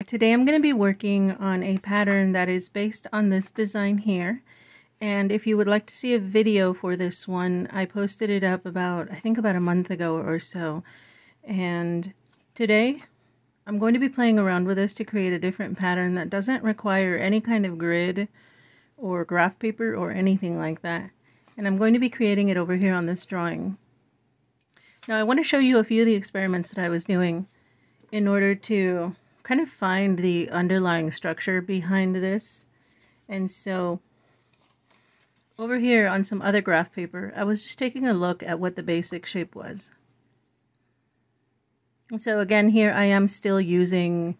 Today I'm going to be working on a pattern that is based on this design here. And if you would like to see a video for this one, I posted it up I think about a month ago or so. And today I'm going to be playing around with this to create a different pattern that doesn't require any kind of grid or graph paper or anything like that. And I'm going to be creating it over here on this drawing. Now I want to show you a few of the experiments that I was doing in order to kind of find the underlying structure behind this. And so over here on some other graph paper, I was just taking a look at what the basic shape was. And so again, here I am still using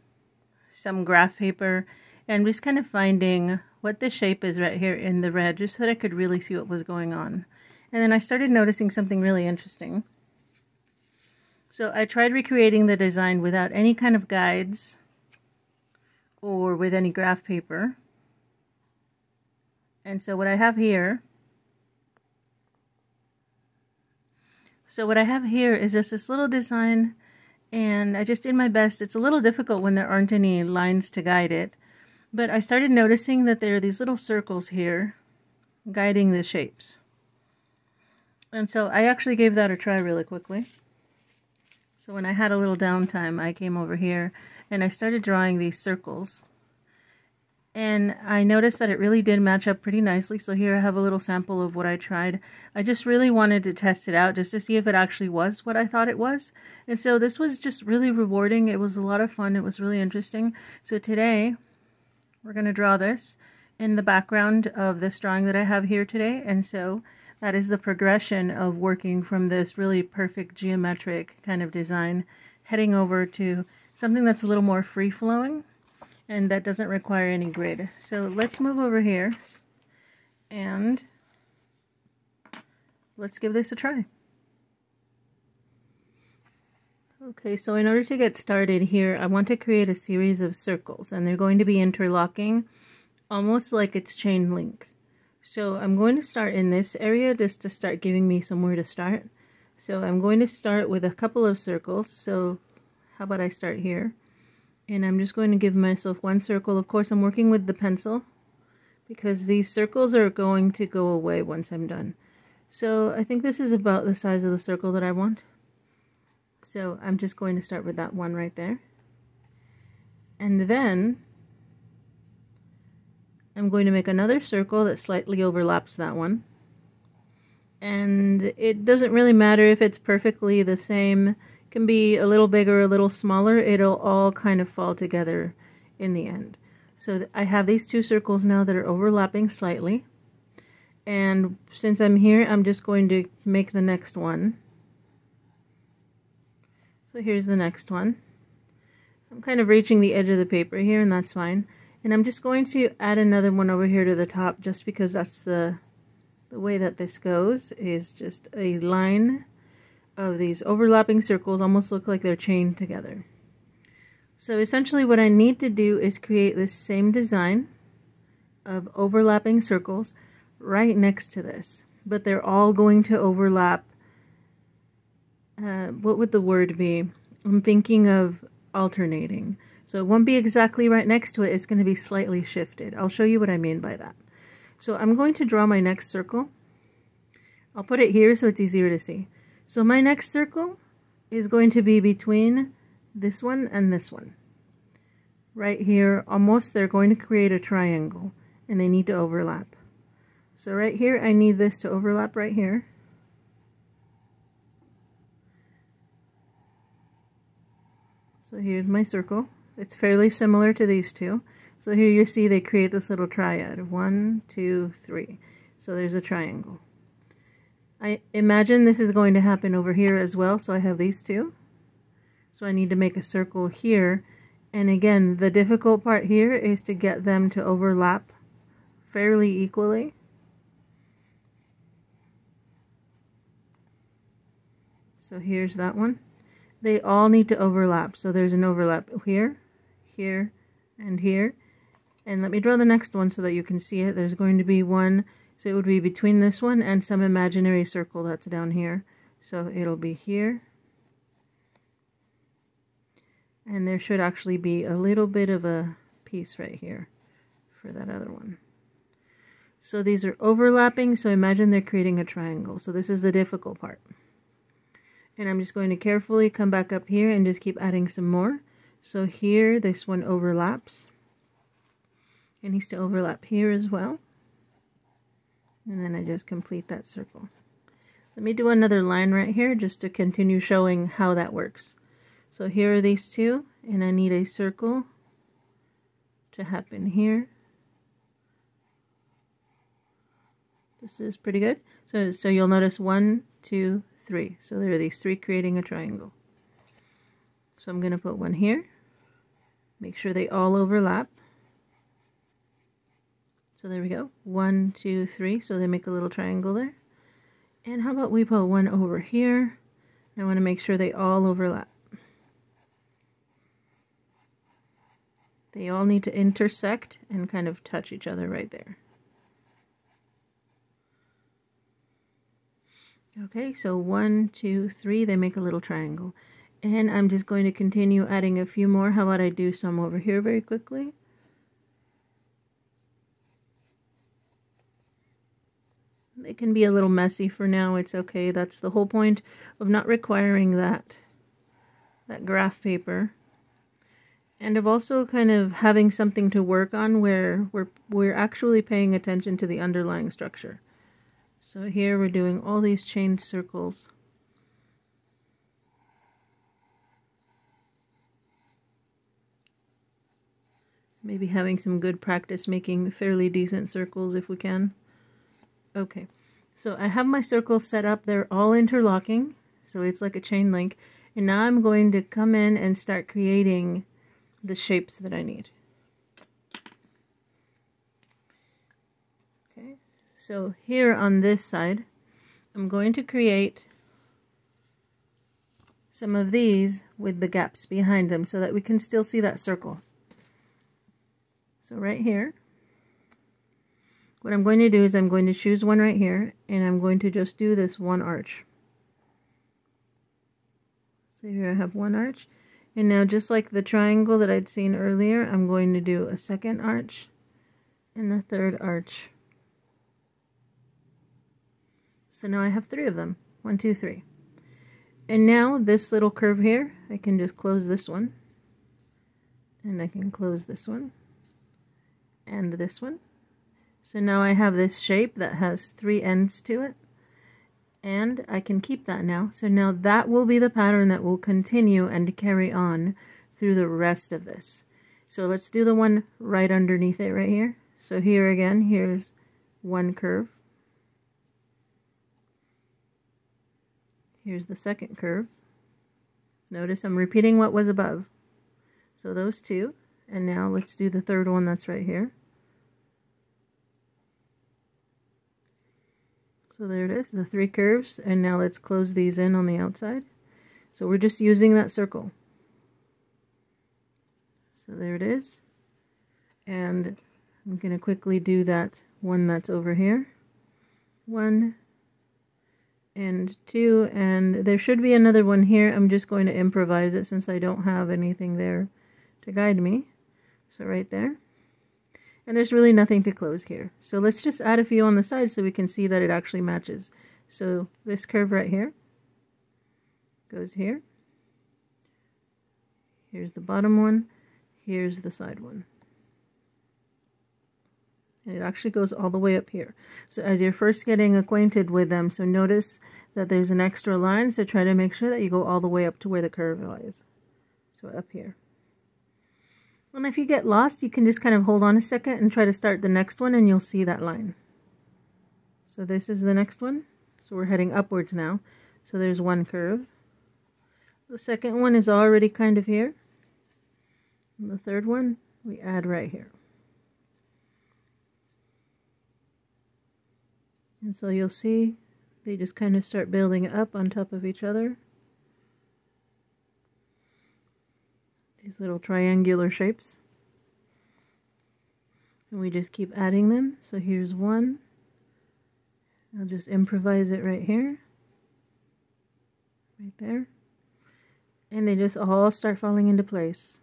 some graph paper and just kind of finding what the shape is right here in the red, just so that I could really see what was going on. And then I started noticing something really interesting. So I tried recreating the design without any kind of guides or with any graph paper. And so what I have here is just this little design, and I just did my best. It's a little difficult when there aren't any lines to guide it, but I started noticing that there are these little circles here guiding the shapes. And so I actually gave that a try really quickly. So when I had a little downtime, I came over here and I started drawing these circles. And I noticed that it really did match up pretty nicely. So here I have a little sample of what I tried. I just really wanted to test it out just to see if it actually was what I thought it was. And so this was just really rewarding. It was a lot of fun. It was really interesting. So today we're going to draw this in the background of this drawing that I have here today. And so that is the progression of working from this really perfect geometric kind of design, heading over to something that's a little more free-flowing and that doesn't require any grid. So let's move over here and let's give this a try. Okay, so in order to get started here, I want to create a series of circles, and they're going to be interlocking almost like it's chain link. So I'm going to start in this area just to start giving me somewhere to start. So I'm going to start with a couple of circles. So how about I start here? And I'm just going to give myself one circle. Of course, I'm working with the pencil because these circles are going to go away once I'm done. So I think this is about the size of the circle that I want. So I'm just going to start with that one right there. And then I'm going to make another circle that slightly overlaps that one. And it doesn't really matter if it's perfectly the same. It can be a little bigger, a little smaller. It'll all kind of fall together in the end. So I have these two circles now that are overlapping slightly. And since I'm here, I'm just going to make the next one. So here's the next one. I'm kind of reaching the edge of the paper here, and that's fine. And I'm just going to add another one over here to the top, just because that's the way that this goes, is just a line of these overlapping circles, almost look like they're chained together. So essentially what I need to do is create this same design of overlapping circles right next to this, but they're all going to overlap. What would the word be? I'm thinking of alternating. So it won't be exactly right next to it, it's going to be slightly shifted. I'll show you what I mean by that. So I'm going to draw my next circle. I'll put it here so it's easier to see. So my next circle is going to be between this one and this one. Right here, almost, they're going to create a triangle, and they need to overlap. So right here, I need this to overlap right here. So here's my circle. It's fairly similar to these two. So here you see they create this little triad. 1, 2, 3. So there's a triangle. I imagine this is going to happen over here as well. So I have these two. So I need to make a circle here. And again, the difficult part here is to get them to overlap fairly equally. So here's that one. They all need to overlap. So there's an overlap here, here, and here. And let me draw the next one so that you can see it. There's going to be one, so it would be between this one and some imaginary circle that's down here. So it'll be here And there should actually be a little bit of a piece right here for that other one. So these are overlapping, so imagine they're creating a triangle. So this is the difficult part. And I'm just going to carefully come back up here and just keep adding some more. So here, this one overlaps. It needs to overlap here as well. And then I just complete that circle. Let me do another line right here just to continue showing how that works. So here are these two, and I need a circle to happen here. This is pretty good. So you'll notice 1, 2, 3. So there are these three creating a triangle. So I'm going to put one here. Make sure they all overlap. So there we go. 1, 2, 3. So they make a little triangle there. And how about we put one over here? I want to make sure they all overlap. They all need to intersect and kind of touch each other right there. Okay, so 1, 2, 3, they make a little triangle. And I'm just going to continue adding a few more. How about I do some over here very quickly? It can be a little messy for now, it's okay. That's the whole point of not requiring that graph paper. And of also kind of having something to work on where we're actually paying attention to the underlying structure. So here we're doing all these chained circles. Maybe having some good practice making fairly decent circles if we can. Okay, so I have my circles set up. They're all interlocking, so it's like a chain link. And now I'm going to come in and start creating the shapes that I need. Okay, so here on this side, I'm going to create some of these with the gaps behind them so that we can still see that circle. So right here, what I'm going to do is I'm going to choose one right here, and I'm going to just do this one arch. So here I have one arch. And now just like the triangle that I'd seen earlier, I'm going to do a second arch and a third arch. So now I have 3 of them. 1, 2, 3. And now this little curve here, I can just close this one. And I can close this one. And this one. So now I have this shape that has 3 ends to it. And I can keep that now. So now that will be the pattern that will continue and carry on through the rest of this. So let's do the one right underneath it right here. So here again, here's one curve. Here's the second curve. Notice I'm repeating what was above. So those 2. And now let's do the third one that's right here. So there it is, the 3 curves, and now let's close these in on the outside. So we're just using that circle. So there it is. And I'm going to quickly do that one that's over here. 1 and 2, and there should be another one here. I'm just going to improvise it since I don't have anything there to guide me. So right there. And there's really nothing to close here. So let's just add a few on the side so we can see that it actually matches. So this curve right here goes here. Here's the bottom one. Here's the side one. And it actually goes all the way up here. So as you're first getting acquainted with them, so notice that there's an extra line. So try to make sure that you go all the way up to where the curve is. So up here. And if you get lost, you can just kind of hold on a second and try to start the next one, and you'll see that line. So this is the next one. So we're heading upwards now. So there's one curve. The second one is already kind of here. And the third one, we add right here. And so you'll see they just kind of start building up on top of each other. These little triangular shapes. And we just keep adding them. So here's one. I'll just improvise it right here. Right there. And they just all start falling into place.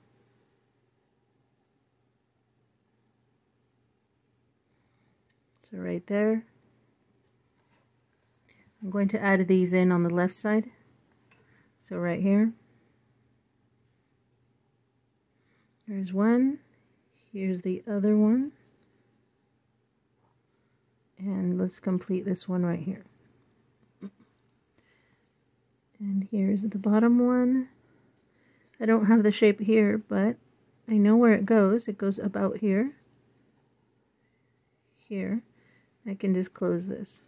So right there. I'm going to add these in on the left side. So right here. Here's one. Here's the other one. And let's complete this one right here. And here's the bottom one. I don't have the shape here, but I know where it goes. It goes about here. Here. I can just close this.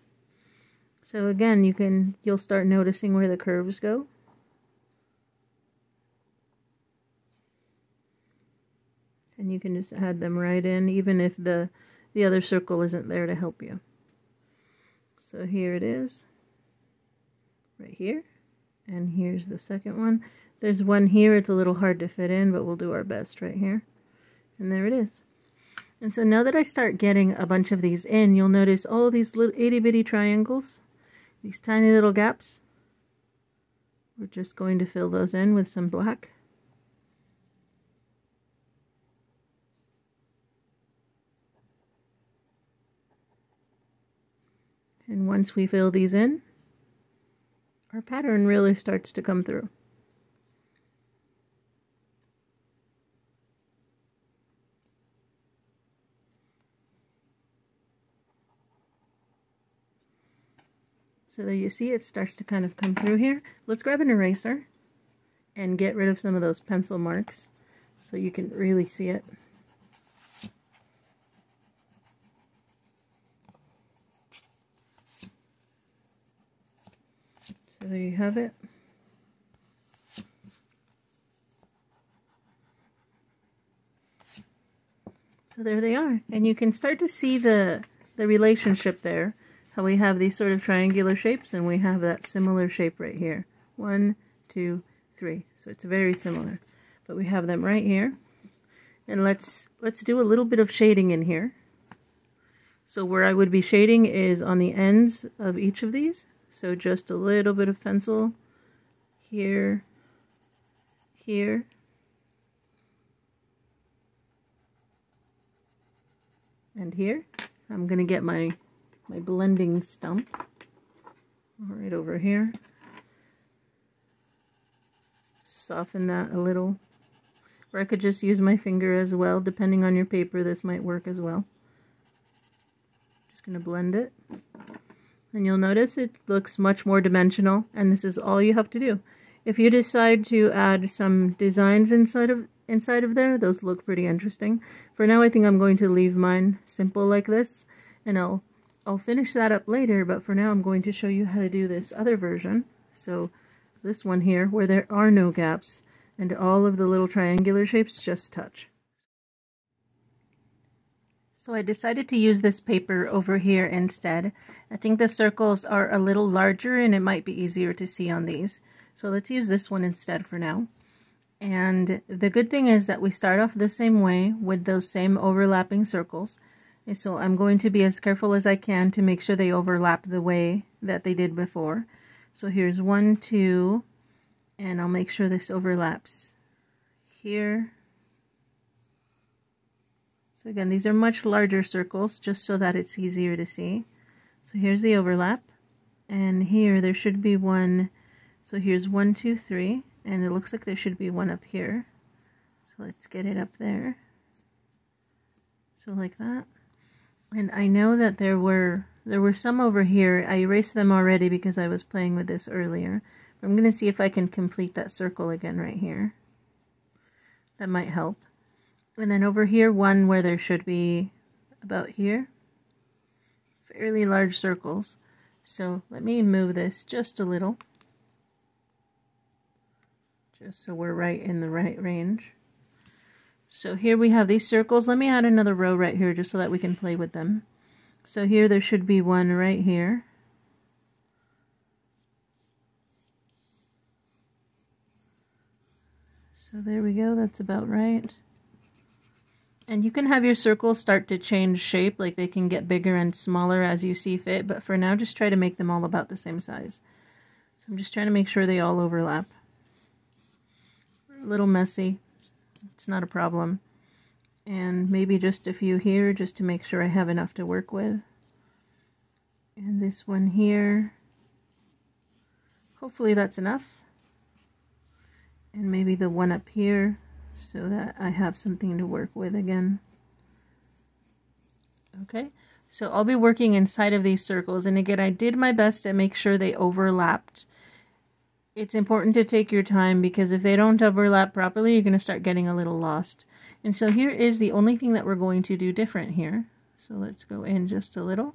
So again, you'll start noticing where the curves go. And you can just add them right in, even if the other circle isn't there to help you. So here it is, right here, and here's the second one. There's one here, it's a little hard to fit in, but we'll do our best right here. And there it is. And so now that I start getting a bunch of these in, you'll notice all these little itty-bitty triangles, these tiny little gaps. We're just going to fill those in with some black. And once we fill these in, our pattern really starts to come through. So there you see it starts to kind of come through here. Let's grab an eraser and get rid of some of those pencil marks so you can really see it. So there you have it. So there they are. And you can start to see the relationship there. How we have these sort of triangular shapes and we have that similar shape right here. 1, 2, 3. So it's very similar. But we have them right here. And let's do a little bit of shading in here. So where I would be shading is on the ends of each of these. So just a little bit of pencil here, here, and here. I'm going to get my blending stump right over here. Soften that a little. Or I could just use my finger as well. Depending on your paper, this might work as well. Just going to blend it. And you'll notice it looks much more dimensional, and this is all you have to do. If you decide to add some designs inside of there, those look pretty interesting. For now, I think I'm going to leave mine simple like this, and I'll finish that up later, but for now I'm going to show you how to do this other version. So this one here, where there are no gaps, and all of the little triangular shapes just touch. So I decided to use this paper over here instead. I think the circles are a little larger and it might be easier to see on these. So let's use this one instead for now. And the good thing is that we start off the same way with those same overlapping circles. And so I'm going to be as careful as I can to make sure they overlap the way that they did before. So here's 1, 2, and I'll make sure this overlaps here. So again, these are much larger circles just so that it's easier to see. So here's the overlap, and here there should be one. So here's 1, 2, 3, and it looks like there should be one up here. So let's get it up there. So like that. And I know that there were some over here. I erased them already because I was playing with this earlier. But I'm going to see if I can complete that circle again right here. That might help. And then over here, one where there should be about here. Fairly large circles. So let me move this just a little. Just so we're right in the right range. So here we have these circles. Let me add another row right here just so that we can play with them. So here there should be one right here. So there we go, that's about right. And you can have your circles start to change shape, like they can get bigger and smaller as you see fit, but for now just try to make them all about the same size. So I'm just trying to make sure they all overlap. a little messy. It's not a problem. And maybe just a few here just to make sure I have enough to work with. And this one here. Hopefully that's enough. And maybe the one up here so that I have something to work with again. Okay, so I'll be working inside of these circles, and again I did my best to make sure they overlapped. It's important to take your time because if they don't overlap properly, you're going to start getting a little lost. And so here is the only thing that we're going to do different here. So let's go in just a little.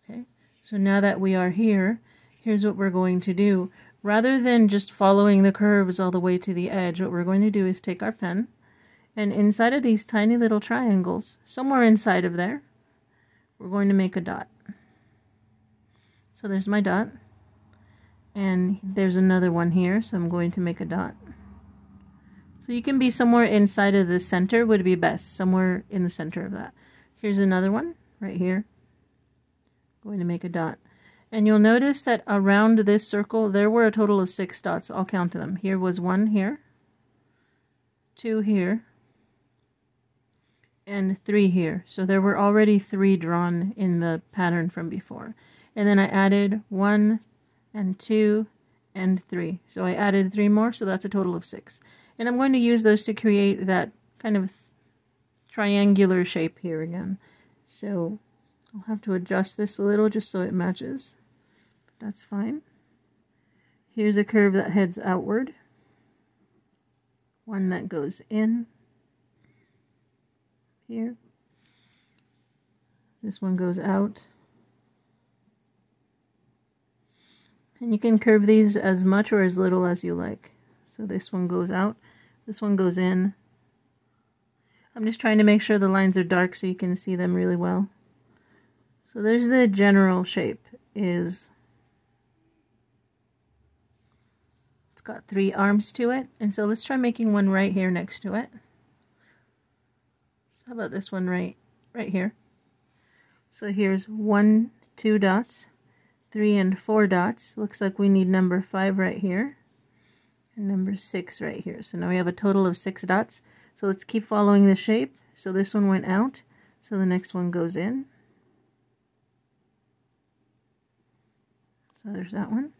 Okay, so now that we are here, here's what we're going to do. Rather than just following the curves all the way to the edge, what we're going to do is take our pen, and inside of these tiny little triangles, somewhere inside of there, we're going to make a dot. So there's my dot. And there's another one here, so I'm going to make a dot. So you can be somewhere inside of the center would be best, somewhere in the center of that. Here's another one, right here. Going to make a dot. And you'll notice that around this circle, there were a total of 6 dots. I'll count them. Here was 1 here, 2 here, and 3 here. So there were already 3 drawn in the pattern from before. And then I added 1 and 2 and 3. So I added 3 more, so that's a total of 6. And I'm going to use those to create that kind of triangular shape here again. So I'll have to adjust this a little just so it matches. But that's fine. Here's a curve that heads outward. One that goes in. Here. This one goes out. And you can curve these as much or as little as you like. So this one goes out, this one goes in. I'm just trying to make sure the lines are dark so you can see them really well. So there's the general shape. It's got 3 arms to it. And so let's try making one right here next to it. So how about this one right here? So here's 1, 2 dots. 3 and 4 dots. Looks like we need number 5 right here and number 6 right here. So now we have a total of 6 dots. So let's keep following the shape. So this one went out, so the next one goes in. So there's that one.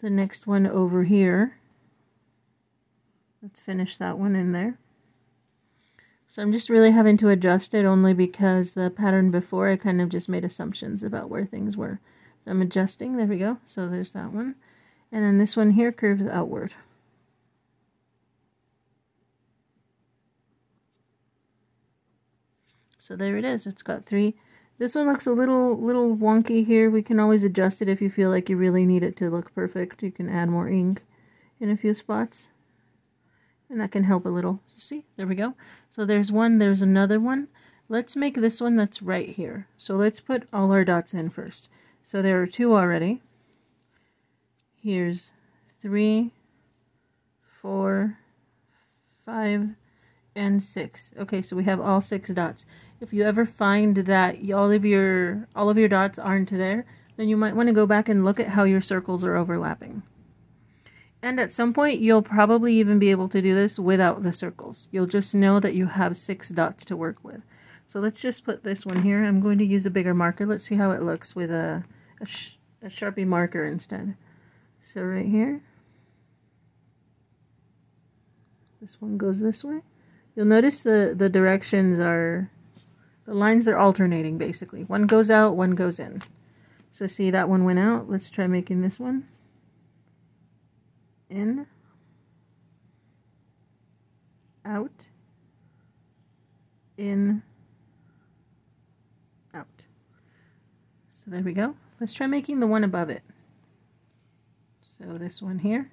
The next one over here, let's finish that one in there. So I'm just really having to adjust it only because the pattern before I kind of just made assumptions about where things were. I'm adjusting, there we go, so there's that one. And then this one here curves outward. So there it is, it's got 3. This one looks a little wonky here. We can always adjust it if you feel like you really need it to look perfect. You can add more ink in a few spots. And that can help a little. See, there we go. So there's one, there's another one. Let's make this one that's right here. So let's put all our dots in first. So there are 2 already. Here's 3, 4, 5, and 6. Okay, so we have all 6 dots. If you ever find that all of your dots aren't there, then you might want to go back and look at how your circles are overlapping. And at some point, you'll probably even be able to do this without the circles. You'll just know that you have 6 dots to work with. So let's just put this one here. I'm going to use a bigger marker. Let's see how it looks with a Sharpie marker instead. So right here, this one goes this way. You'll notice the directions are, the lines are alternating basically. One goes out, one goes in. So see, that one went out. Let's try making this one. In, out, in, out. So there we go. Let's try making the one above it. So this one here.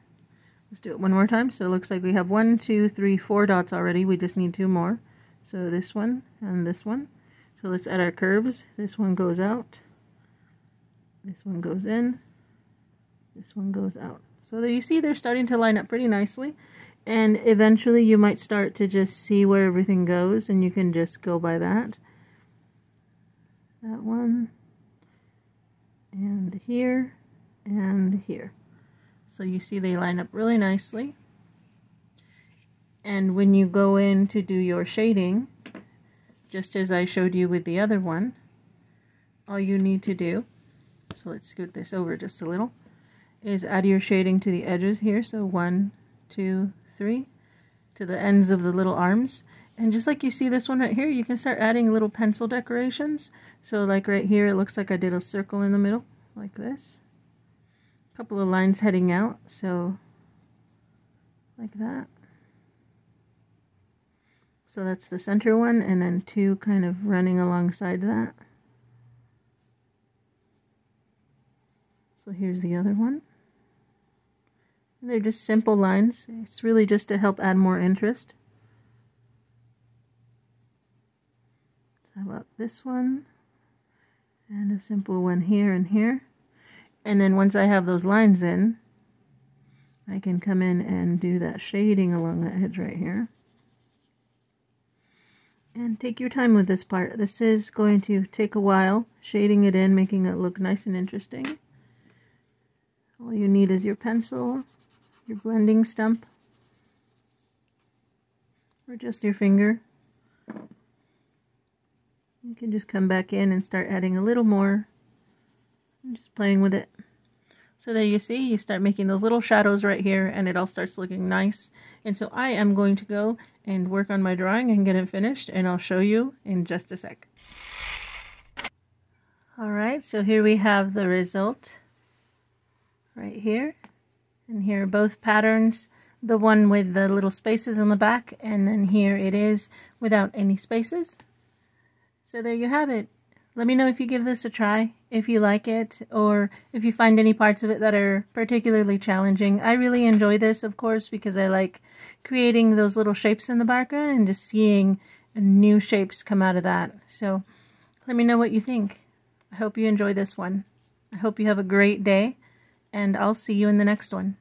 Let's do it one more time. So it looks like we have 1, 2, 3, 4 dots already. We just need 2 more. So this one and this one. So let's add our curves. This one goes out. This one goes in. This one goes out. So there you see they're starting to line up pretty nicely. And eventually you might start to just see where everything goes, and you can just go by that. That one. And here. And here. So you see they line up really nicely. And when you go in to do your shading, just as I showed you with the other one, all you need to do, so let's scoot this over just a little, is add your shading to the edges here. So 1, 2, 3, to the ends of the little arms. And just like you see this one right here, you can start adding little pencil decorations. So like right here, it looks like I did a circle in the middle, like this. A couple of lines heading out, so like that. So that's the center one, and then 2 kind of running alongside that. So here's the other one. And they're just simple lines. It's really just to help add more interest. So how about this one? And a simple one here and here. And then once I have those lines in, I can come in and do that shading along that edge right here. And take your time with this part. This is going to take a while, shading it in, making it look nice and interesting. All you need is your pencil, your blending stump, or just your finger. You can just come back in and start adding a little more, and just playing with it. So there you see, you start making those little shadows right here, and it all starts looking nice. And so I am going to go and work on my drawing and get it finished, and I'll show you in just a sec. Alright, so here we have the result right here. And here are both patterns, the one with the little spaces on the back, and then here it is without any spaces. So there you have it. Let me know if you give this a try, if you like it, or if you find any parts of it that are particularly challenging. I really enjoy this, of course, because I like creating those little shapes in the background and just seeing new shapes come out of that. So let me know what you think. I hope you enjoy this one. I hope you have a great day, and I'll see you in the next one.